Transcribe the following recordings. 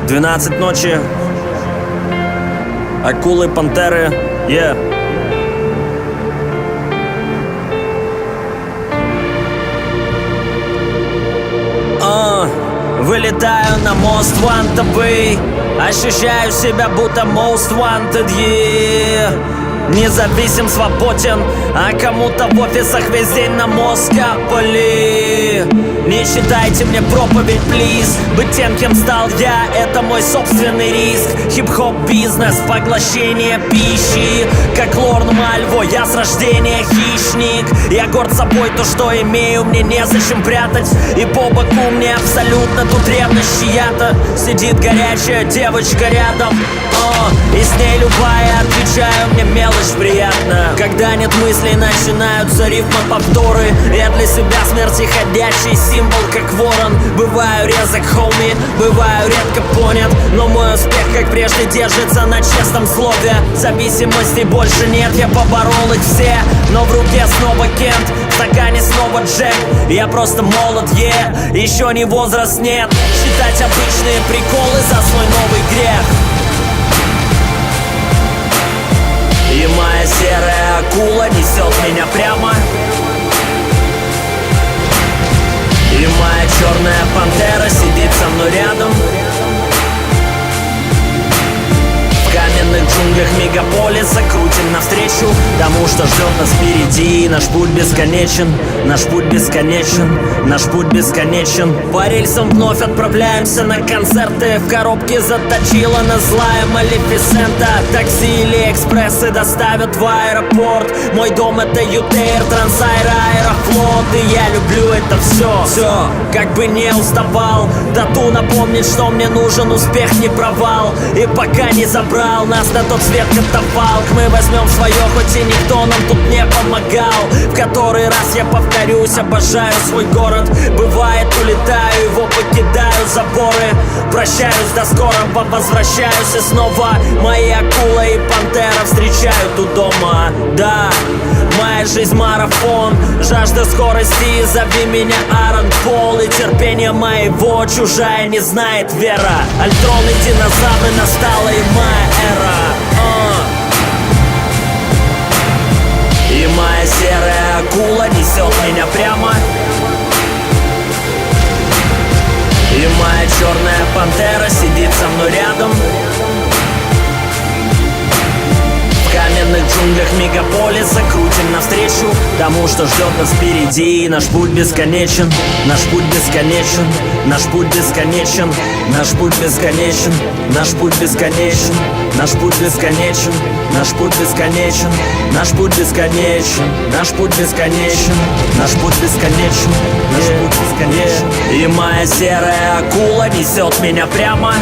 12 ночи, акулы, пантеры, Вылетаю на мост вантовый, ощущаю себя будто most wanted, Независим, свободен, а кому-то в офисах весь день на мозг капали. Не читайте мне проповедь, плиз. Быть тем, кем стал я, это мой собственный риск. Хип-хоп бизнес, поглощение пищи. Как Лорн Мальво, я с рождения хищник. Я горд собой, то, что имею, мне незачем прятать. И по боку мне абсолютно тут ревность чья-то. Сидит горячая девочка рядом, и с ней любая, отвечаю, мне мелочь приятно. Когда нет мыслей, начинаются рифмы, повторы. Я для себя смерти ходячий символ, как ворон. Бываю резок, хоуми, бываю редко понят, но мой успех, как прежде, держится на честном слове. Зависимостей больше нет, я поборол их все. Но в руке снова Кент, в стакане снова Джек. Я просто молод, еще не возраст, нет. Считать обычные приколы за свой новый грех. И моя серая акула несет меня прямо. И моя черная пантера сидит со мной рядом. В каменных джунглях мегаполиса крутим навстречу тому, что ждет нас впереди. Наш путь бесконечен, наш путь бесконечен, наш путь бесконечен. По рельсам вновь отправляемся на концерты. В коробке заточила на злая Малефисента. Такси или экспрессы доставят в аэропорт. Мой дом — это ЮТР, Трансайр, Аэрофлот. И я люблю это все, как бы не уставал. Тату напомнит, что мне нужен успех, не провал. И пока не забрал нас на тот свет катафалк, мы возьмем свое, хоть и никто нам тут не помогал. В который раз я повторюсь, обожаю свой город. Бывает, улетаю, его покидаю заборы. Прощаюсь до скорого, возвращаюсь и снова. Мои акула и пантера встречают у дома. Да, моя жизнь марафон, жажда скорости, зови меня Аарон Пол. И терпение моего чужая не знает вера. Альтрон и динозавры, настала и моя эра. И моя серая акула несет меня прямо. И моя черная пантера сидит со мной рядом. В каменных джунглях мегаполиса крутим навстречу тому, что ждет нас впереди. Наш путь бесконечен, наш путь бесконечен, наш путь бесконечен, наш путь бесконечен, наш путь бесконечен, наш путь бесконечен, наш путь бесконечен, наш путь бесконечен, наш путь бесконечен, наш путь бесконечен, наш путь бесконечен. И моя серая акула несет меня прямо.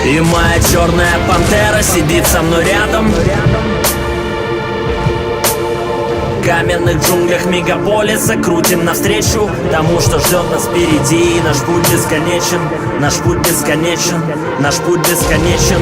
И моя черная пантера сидит со мной рядом. В каменных джунглях мегаполиса крутим навстречу тому, что ждет нас впереди. Наш путь бесконечен, наш путь бесконечен, наш путь бесконечен.